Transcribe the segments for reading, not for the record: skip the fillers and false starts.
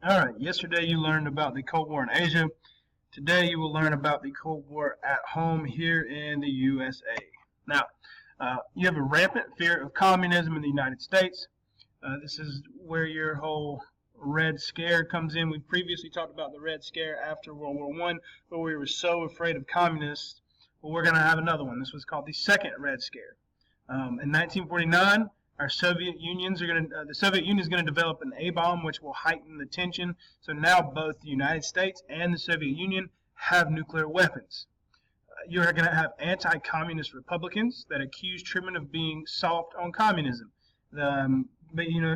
All right, yesterday you learned about the Cold War in Asia. Today you will learn about the Cold War at home here in the USA. Now, you have a rampant fear of communism in the United States. This is where your whole Red Scare comes in. We previously talked about the Red Scare after World War I, where we were so afraid of communists. Well, we're going to have another one. This was called the Second Red Scare. In 1949, the Soviet Union is going to develop an A-bomb, which will heighten the tension. So now both the United States and the Soviet Union have nuclear weapons. You're going to have anti-communist Republicans that accuse Truman of being soft on communism.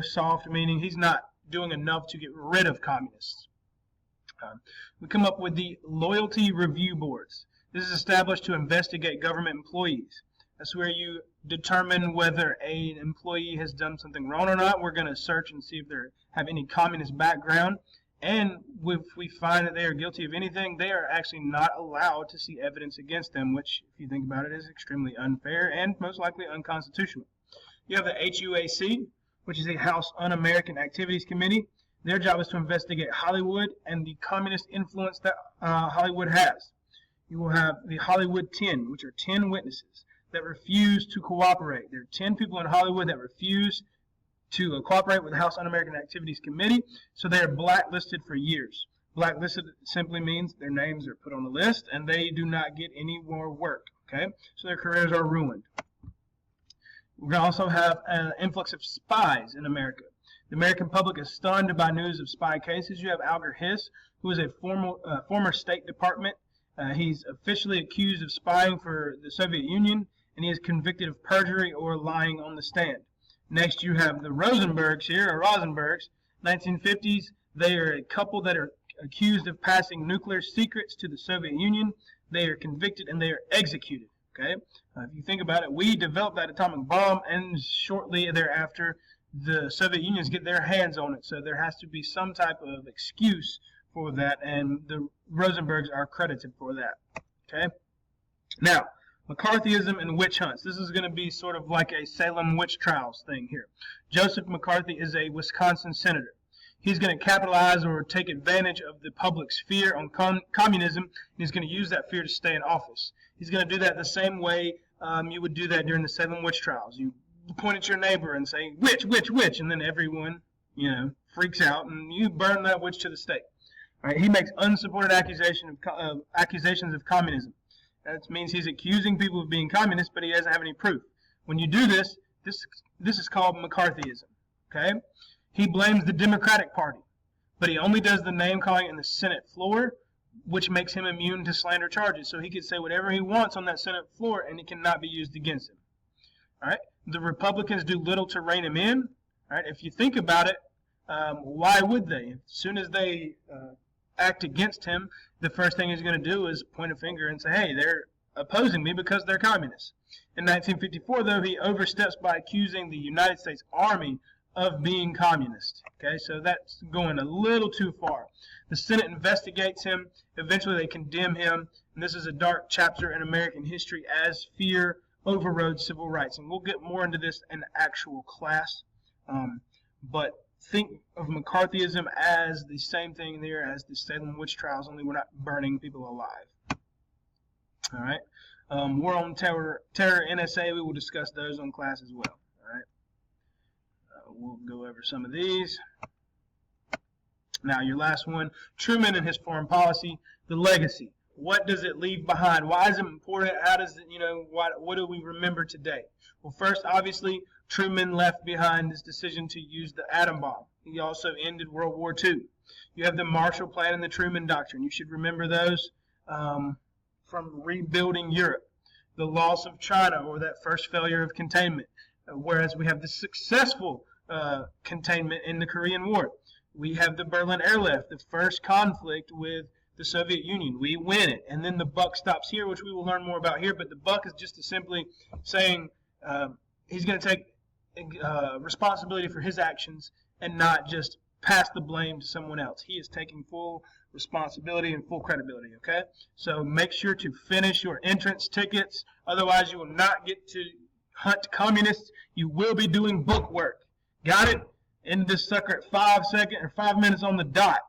Soft meaning he's not doing enough to get rid of communists. We come up with the Loyalty Review Boards. This is established to investigate government employees. That's where you determine whether an employee has done something wrong or not. We're going to search and see if they have any communist background. And if we find that they are guilty of anything, they are actually not allowed to see evidence against them, which, if you think about it, is extremely unfair and most likely unconstitutional. You have the HUAC, which is a House Un-American Activities Committee. Their job is to investigate Hollywood and the communist influence that Hollywood has. You will have the Hollywood 10, which are 10 witnesses that refuse to cooperate. There are 10 people in Hollywood that refuse to cooperate with the House Un-American Activities Committee, so they are blacklisted for years. Blacklisted simply means their names are put on the list and they do not get any more work. Okay, so their careers are ruined. We're going to also have an influx of spies in America. The American public is stunned by news of spy cases. You have Alger Hiss, who is a former State Department. He's officially accused of spying for the Soviet Union, and he is convicted of perjury or lying on the stand. Next, you have the Rosenbergs here, or Rosenbergs, 1950s. They are a couple that are accused of passing nuclear secrets to the Soviet Union. They are convicted and they are executed. Okay, if you think about it, we developed that atomic bomb, and shortly thereafter, the Soviet Unions get their hands on it. So there has to be some type of excuse for that, and the Rosenbergs are credited for that. Okay, now, McCarthyism and witch hunts. This is going to be sort of like a Salem witch trials thing here. Joseph McCarthy is a Wisconsin senator. He's going to capitalize or take advantage of the public's fear on communism, and he's going to use that fear to stay in office. He's going to do that the same way you would do that during the Salem witch trials. You point at your neighbor and say, witch, witch, witch, and then everyone, freaks out, and you burn that witch to the stake. All right, he makes unsupported accusations of communism. That means he's accusing people of being communists, but he doesn't have any proof. When you do this, this is called McCarthyism. Okay? He blames the Democratic Party, but he only does the name calling in the Senate floor, which makes him immune to slander charges. So he can say whatever he wants on that Senate floor, and it cannot be used against him. All right? The Republicans do little to rein him in. All right? If you think about it, why would they? As soon as they act against him, the first thing he's going to do is point a finger and say, hey, they're opposing me because they're communists. In 1954, though, he oversteps by accusing the United States Army of being communist. Okay, so that's going a little too far. The Senate investigates him. Eventually, they condemn him. And this is a dark chapter in American history as fear overrode civil rights. And we'll get more into this in actual class. But think of McCarthyism as the same thing there as the Salem witch trials, only we're not burning people alive. All right. War on Terror, NSA, we will discuss those on class as well. All right. We'll go over some of these. Now, your last one, Truman and his foreign policy, the legacy. What does it leave behind? Why is it important? How does it, what do we remember today? Well, first, obviously, Truman left behind his decision to use the atom bomb. He also ended World War II. You have the Marshall Plan and the Truman Doctrine. You should remember those from rebuilding Europe. The loss of China, or that first failure of containment. Whereas we have the successful containment in the Korean War. We have the Berlin Airlift, the first conflict with the Soviet Union. We win it. And then the buck stops here, which we will learn more about here. But the buck is just simply saying he's going to take responsibility for his actions and not just pass the blame to someone else. He is taking full responsibility and full credibility, okay? So make sure to finish your entrance tickets. Otherwise, you will not get to hunt communists. You will be doing book work. Got it? end this sucker at 5 minutes on the dot.